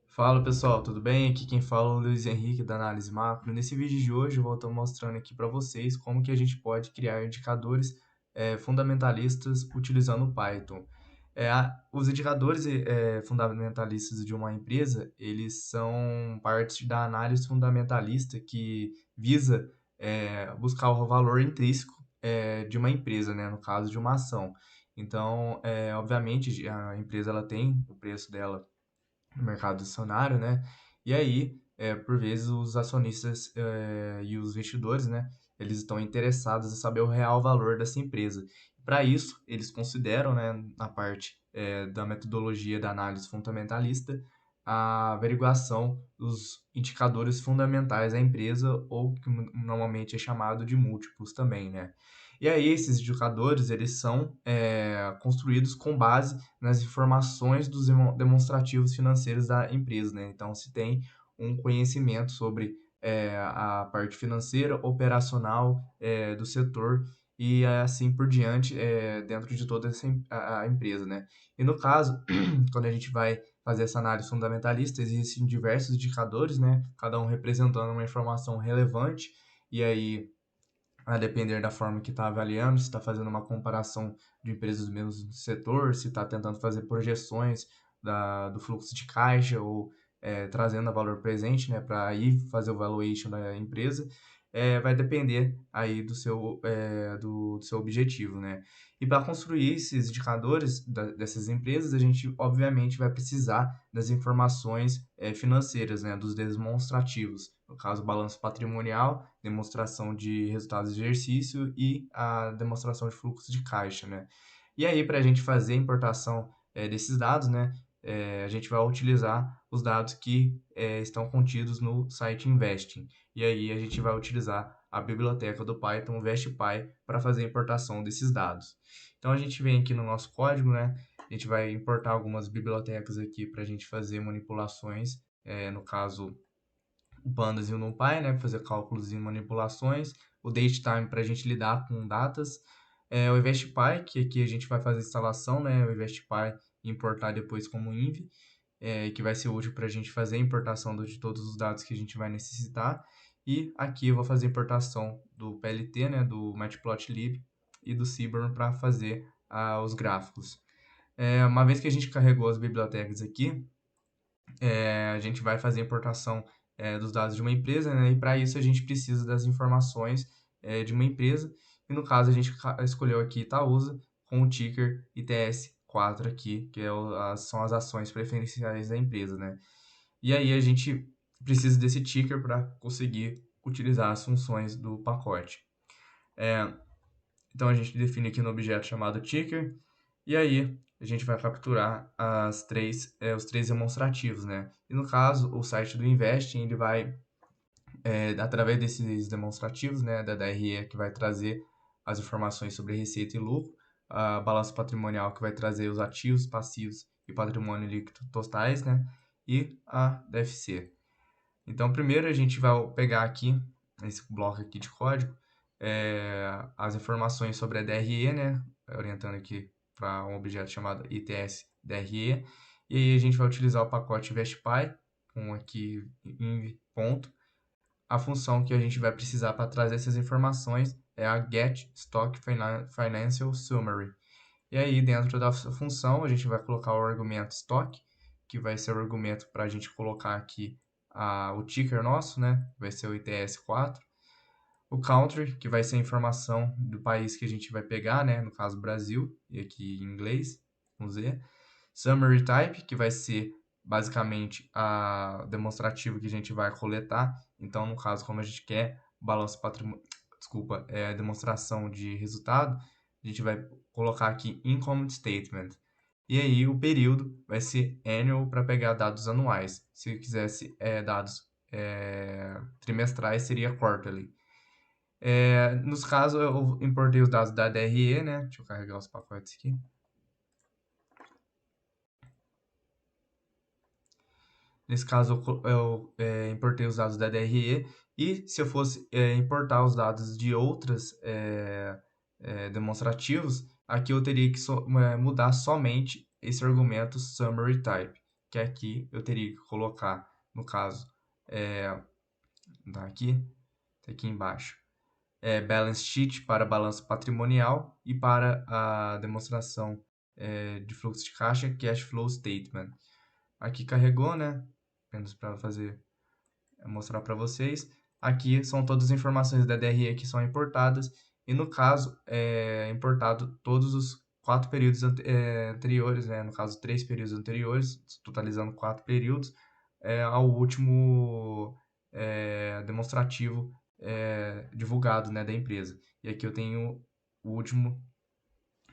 Fala pessoal, tudo bem? Aqui quem fala é o Luiz Henrique da Análise Macro. Nesse vídeo de hoje eu vou estar mostrando aqui para vocês como que a gente pode criar indicadores fundamentalistas utilizando o Python. Os indicadores fundamentalistas de uma empresa, eles são parte da análise fundamentalista que visa buscar o valor intrínseco de uma empresa, né? No caso de uma ação. Então, obviamente, a empresa ela tem o preço dela no mercado acionário, né? E aí, por vezes, os acionistas e os investidores, né? Eles estão interessados em saber o real valor dessa empresa. Para isso, eles consideram, né, na parte da metodologia da análise fundamentalista, a averiguação dos indicadores fundamentais da empresa, ou que normalmente é chamado de múltiplos também, né? E aí, esses indicadores, eles são construídos com base nas informações dos demonstrativos financeiros da empresa, né? Então, se tem um conhecimento sobre a parte financeira, operacional do setor e assim por diante dentro de toda a empresa, né? E no caso, quando a gente vai fazer essa análise fundamentalista, existem diversos indicadores, né? Cada um representando uma informação relevante e aí a depender da forma que está avaliando, se está fazendo uma comparação de empresas do mesmo setor, se está tentando fazer projeções do fluxo de caixa ou trazendo a valor presente, né, para aí fazer o valuation da empresa, vai depender aí do seu objetivo, né? E para construir esses indicadores dessas empresas, a gente obviamente vai precisar das informações financeiras, né, dos demonstrativos, no caso, balanço patrimonial, demonstração de resultados de exercício e a demonstração de fluxo de caixa, né? E aí, para a gente fazer a importação desses dados, né, a gente vai utilizar os dados que estão contidos no site Investing. E aí a gente vai utilizar a biblioteca do Python VestPy para fazer a importação desses dados. Então a gente vem aqui no nosso código, né? A gente vai importar algumas bibliotecas aqui para a gente fazer manipulações, no caso o Pandas e o NumPy, né, para fazer cálculos e manipulações, o DateTime para a gente lidar com datas, o InvestPy, que aqui a gente vai fazer a instalação, né, o InvestPy e importar depois como INV, que vai ser útil para a gente fazer a importação de todos os dados que a gente vai necessitar, e aqui eu vou fazer a importação do PLT, né, do Matplotlib e do Seaborn para fazer os gráficos. Uma vez que a gente carregou as bibliotecas aqui, a gente vai fazer a importação dos dados de uma empresa, né? E para isso a gente precisa das informações de uma empresa. E no caso a gente escolheu aqui Itaúsa com o ticker ITS4 aqui, que são as ações preferenciais da empresa, né? E aí a gente precisa desse ticker para conseguir utilizar as funções do pacote. Então a gente define aqui no objeto chamado ticker, e aí a gente vai capturar os três demonstrativos, né? E no caso, o site do Investing, ele vai, através desses demonstrativos, né, da DRE, que vai trazer as informações sobre receita e lucro, a balança patrimonial, que vai trazer os ativos, passivos e patrimônio líquido totais, né? E a DFC. Então, primeiro a gente vai pegar aqui, esse bloco aqui de código, as informações sobre a DRE, né? Orientando aqui para um objeto chamado ITS DRE. E aí a gente vai utilizar o pacote InvestPy, com aqui inv ponto. A função que a gente vai precisar para trazer essas informações é a get stock financial summary. E aí, dentro da função, a gente vai colocar o argumento stock, que vai ser o argumento para a gente colocar aqui o ticker nosso, né? Vai ser o ITS4. O country, que vai ser a informação do país que a gente vai pegar, né? No caso, Brasil, e aqui em inglês, com Z. Summary type, que vai ser basicamente a demonstrativo que a gente vai coletar. Então, no caso, como a gente quer balanço patrimonial, desculpa, demonstração de resultado, a gente vai colocar aqui income statement. E aí o período vai ser annual para pegar dados anuais. Se eu quisesse dados trimestrais, seria quarterly. Nos casos, eu importei os dados da DRE, né? Deixa eu carregar os pacotes aqui. Nesse caso, eu importei os dados da DRE. E se eu fosse importar os dados de outras demonstrativos, aqui eu teria que mudar somente esse argumento summary type, que aqui eu teria que colocar, no caso, tá aqui embaixo, balance sheet para balanço patrimonial e para a demonstração de fluxo de caixa, cash flow statement. Aqui carregou, né? Apenas para mostrar para vocês. Aqui são todas as informações da DRE que são importadas e no caso é importado todos os 4 períodos anteriores, né? No caso 3 períodos anteriores, totalizando 4 períodos, ao último demonstrativo divulgado, né, da empresa. E aqui eu tenho o último,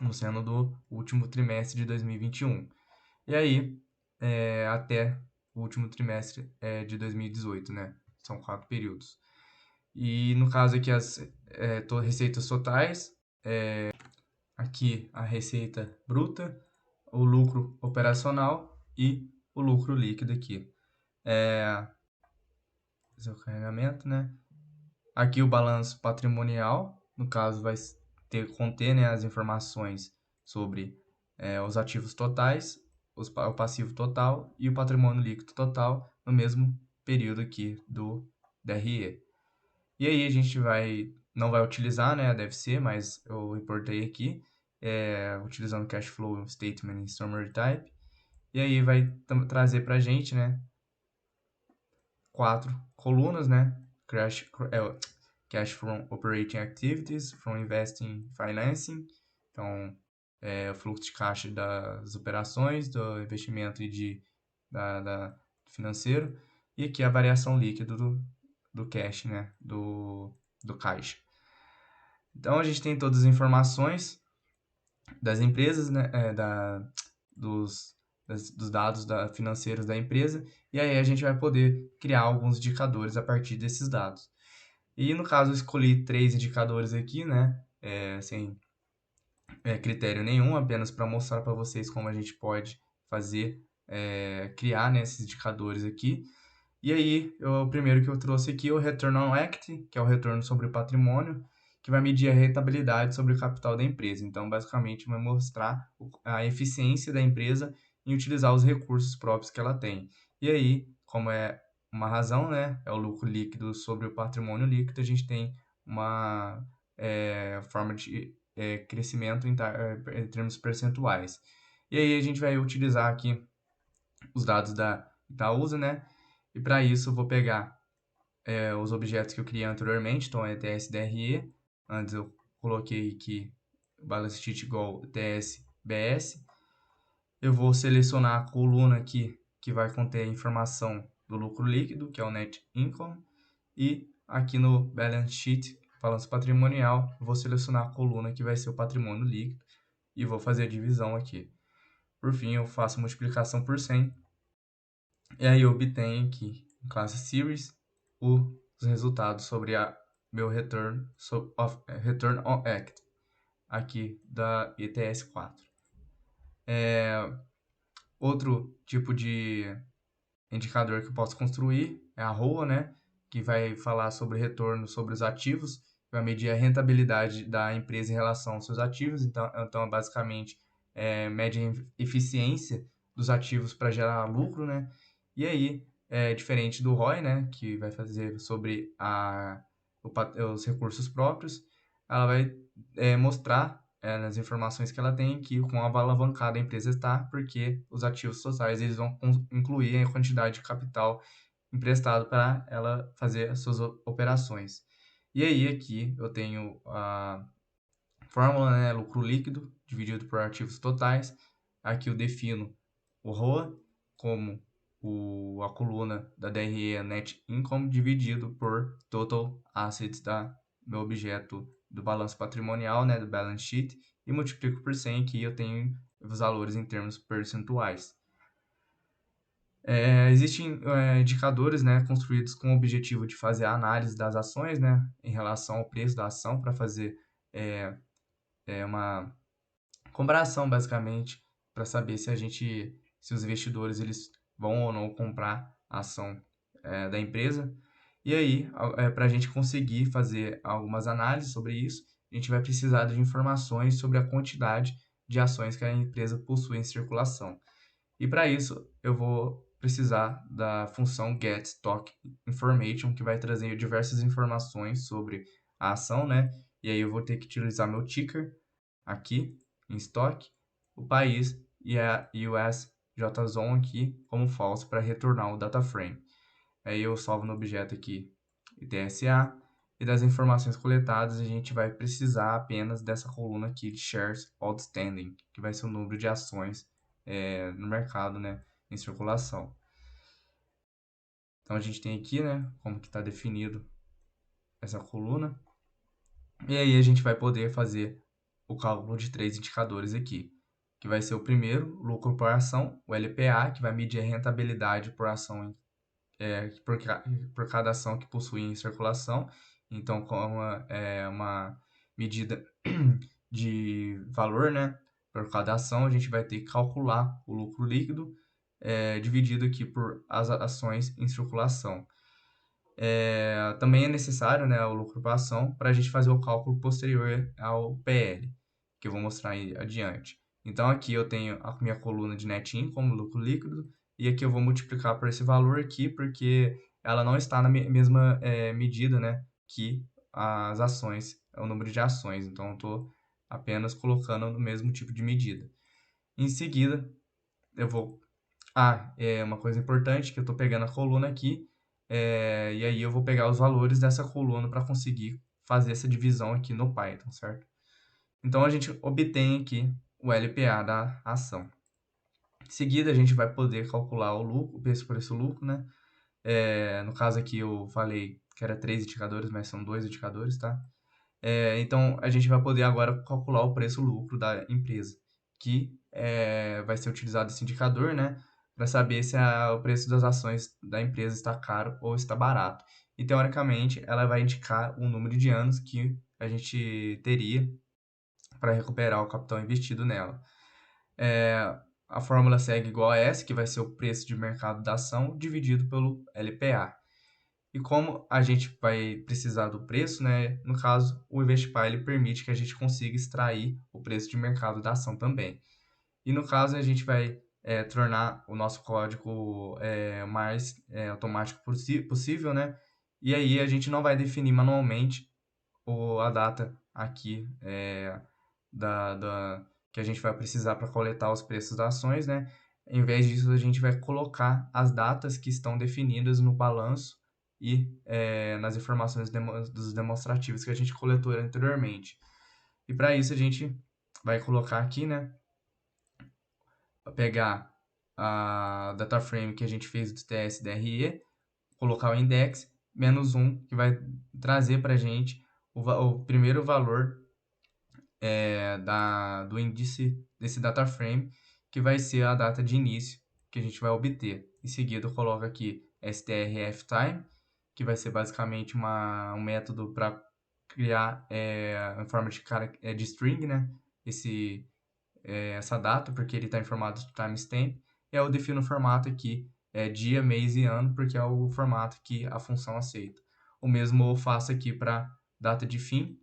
no sendo do último trimestre de 2021. E aí, até o último trimestre de 2018, né? São 4 períodos. E no caso aqui as receitas totais, aqui a receita bruta, o lucro operacional e o lucro líquido aqui. Esse é o carregamento, né? Aqui o balanço patrimonial, no caso vai conter, né, as informações sobre os ativos totais, o passivo total e o patrimônio líquido total no mesmo período aqui do DRE. E aí a gente não vai utilizar, né, a DFC, mas eu importei aqui, utilizando Cash Flow Statement em Summary Type. E aí vai trazer para a gente, né, 4 colunas, né, Cash from Operating Activities, from Investing Financing, então o fluxo de caixa das operações, do investimento e do financeiro, e aqui a variação líquida do cash, né, do caixa. Então a gente tem todas as informações das empresas, né, dos dados financeiros da empresa, e aí a gente vai poder criar alguns indicadores a partir desses dados. E no caso eu escolhi 3 indicadores aqui, né, sem critério nenhum, apenas para mostrar para vocês como a gente pode fazer, criar, né, esses indicadores aqui. E aí, o primeiro que eu trouxe aqui é o Return on Equity, que é o retorno sobre o patrimônio, que vai medir a rentabilidade sobre o capital da empresa. Então, basicamente, vai mostrar a eficiência da empresa em utilizar os recursos próprios que ela tem. E aí, como é uma razão, né, é o lucro líquido sobre o patrimônio líquido, a gente tem uma forma de crescimento em termos percentuais. E aí, a gente vai utilizar aqui os dados da Itaúsa, né? E para isso eu vou pegar os objetos que eu criei anteriormente, então é TSDRE, antes eu coloquei aqui balance sheet igual TSBS. Eu vou selecionar a coluna aqui que vai conter a informação do lucro líquido, que é o net income, e aqui no balance sheet, balanço patrimonial, eu vou selecionar a coluna que vai ser o patrimônio líquido e vou fazer a divisão aqui. Por fim, eu faço a multiplicação por 100 e aí eu obtenho aqui, em classe series, os resultados sobre meu return on equity, aqui da ETS4. Outro tipo de indicador que eu posso construir é a ROA, né, que vai falar sobre retorno sobre os ativos, vai medir a rentabilidade da empresa em relação aos seus ativos, então basicamente mede a eficiência dos ativos para gerar lucro, né? E aí, diferente do ROI, né, que vai fazer sobre os recursos próprios, ela vai mostrar nas informações que ela tem que com a alavancada a empresa está, porque os ativos totais eles vão incluir a quantidade de capital emprestado para ela fazer as suas operações. E aí aqui eu tenho a fórmula, né, lucro líquido dividido por ativos totais. Aqui eu defino o ROA como a coluna da DRE Net Income dividido por Total Assets da meu objeto do balanço patrimonial, né, do balance sheet, e multiplico por 100, que eu tenho os valores em termos percentuais. Existem indicadores, né, construídos com o objetivo de fazer a análise das ações, né, em relação ao preço da ação, para fazer uma comparação, basicamente, para saber se os investidores eles vão ou não comprar a ação da empresa. E aí, para a gente conseguir fazer algumas análises sobre isso, a gente vai precisar de informações sobre a quantidade de ações que a empresa possui em circulação. E para isso, eu vou precisar da função getStockInformation, que vai trazer diversas informações sobre a ação, né? E aí eu vou ter que utilizar meu ticker aqui em estoque, o país e a USJZone aqui como false para retornar o data frame. Aí eu salvo no objeto aqui ITSA, e das informações coletadas a gente vai precisar apenas dessa coluna aqui de shares outstanding, que vai ser o número de ações no mercado, né, em circulação. Então a gente tem aqui, né, como que está definido essa coluna. E aí a gente vai poder fazer o cálculo de três indicadores aqui, que vai ser o primeiro, lucro por ação, o LPA, que vai medir a rentabilidade por ação por cada ação que possui em circulação. Então, como uma medida de valor, né, por cada ação, a gente vai ter que calcular o lucro líquido dividido aqui por as ações em circulação. Também é necessário, né, o lucro por ação para a gente fazer o cálculo posterior ao PL, que eu vou mostrar aí adiante. Então, aqui eu tenho a minha coluna de net income como lucro líquido, e aqui eu vou multiplicar por esse valor aqui, porque ela não está na mesma medida, né, que as ações, é o número de ações. Então, eu estou apenas colocando no mesmo tipo de medida. Em seguida, eu vou é uma coisa importante que eu estou pegando a coluna aqui, e aí eu vou pegar os valores dessa coluna para conseguir fazer essa divisão aqui no Python, certo? Então, a gente obtém aqui o LPA da ação. Em seguida, a gente vai poder calcular o lucro, o preço por esse lucro, né? No caso aqui eu falei que era 3 indicadores, mas são 2 indicadores, tá? Então, a gente vai poder agora calcular o preço-lucro da empresa, que vai ser utilizado esse indicador, né, para saber se o preço das ações da empresa está caro ou está barato. E, teoricamente, ela vai indicar o número de anos que a gente teria para recuperar o capital investido nela. A fórmula segue igual a essa, que vai ser o preço de mercado da ação dividido pelo LPA. E como a gente vai precisar do preço, né? No caso, o Investipar ele permite que a gente consiga extrair o preço de mercado da ação também. E no caso, a gente vai tornar o nosso código mais automático possível, né? E aí a gente não vai definir manualmente a data aqui que a gente vai precisar para coletar os preços das ações, né? Em vez disso, a gente vai colocar as datas que estão definidas no balanço e nas informações dos demonstrativos que a gente coletou anteriormente. E para isso, a gente vai colocar aqui, né? Pegar a data frame que a gente fez do TSDRE, colocar o index, menos 1, que vai trazer para a gente o primeiro valor do índice desse data frame, que vai ser a data de início que a gente vai obter. Em seguida, eu coloco aqui strftime, que vai ser basicamente um método para criar em forma de string, né? Essa data, porque ele está em formato de timestamp. E eu defino o formato aqui, dia, mês e ano, porque é o formato que a função aceita. O mesmo eu faço aqui para data de fim,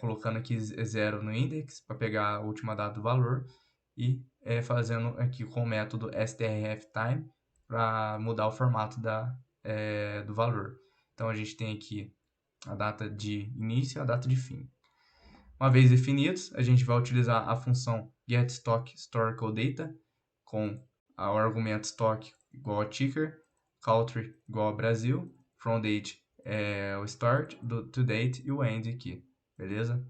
colocando aqui 0 no index para pegar a última data do valor e fazendo aqui com o método strftime para mudar o formato do valor. Então a gente tem aqui a data de início e a data de fim. Uma vez definidos, a gente vai utilizar a função getStockHistoricalData com o argumento stock igual a ticker, country igual a Brasil, from date o start, to date e o end aqui, beleza?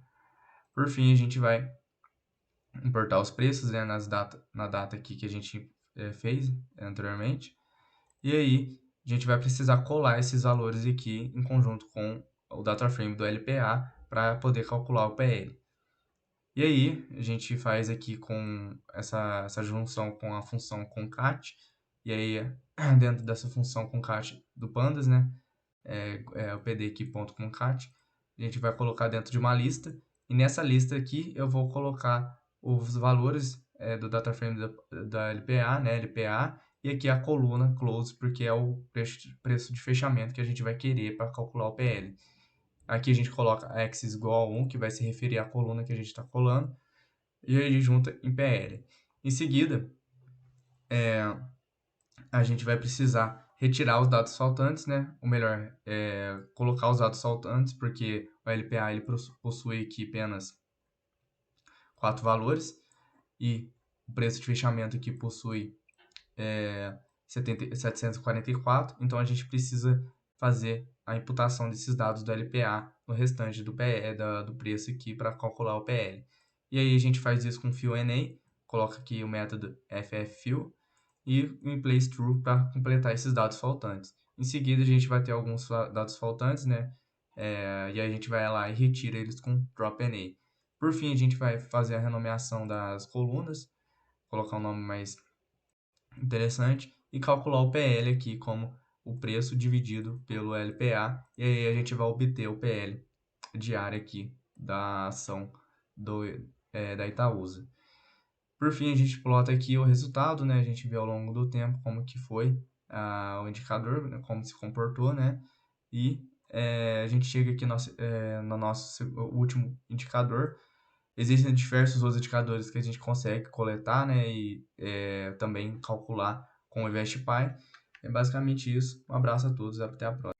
Por fim, a gente vai importar os preços, né, na data aqui que a gente fez anteriormente. E aí, a gente vai precisar colar esses valores aqui em conjunto com o data frame do LPA para poder calcular o PL. E aí, a gente faz aqui com essa junção com a função concat. E aí, dentro dessa função concat do pandas, né, o pd aqui ponto concat, a gente vai colocar dentro de uma lista. E nessa lista aqui, eu vou colocar os valores do data frame da LPA, né, LPA, e aqui a coluna close, porque é o preço de fechamento que a gente vai querer para calcular o PL. Aqui a gente coloca x igual a 1, que vai se referir à coluna que a gente está colando, e aí a gente junta em PL. Em seguida, a gente vai precisar retirar os dados faltantes, né? Ou melhor, colocar os dados faltantes, porque o LPA ele possui aqui apenas 4 valores, e o preço de fechamento aqui possui 744, então a gente precisa fazer a imputação desses dados do LPA no restante do do preço aqui para calcular o PL. E aí a gente faz isso com fill_na, coloca aqui o método fffill e o inplaceTrue para completar esses dados faltantes. Em seguida a gente vai ter alguns dados faltantes, né? E aí a gente vai lá e retira eles com dropNA. Por fim, a gente vai fazer a renomeação das colunas, colocar um nome mais interessante e calcular o PL aqui como o preço dividido pelo LPA, e aí a gente vai obter o PL diário aqui da ação da Itaúsa. Por fim, a gente plota aqui o resultado, né? A gente vê ao longo do tempo como que foi o indicador, né? Como se comportou, né? E a gente chega aqui no nosso último indicador. Existem diversos outros indicadores que a gente consegue coletar, né? E também calcular com o InvestPy. É basicamente isso. Um abraço a todos e até a próxima.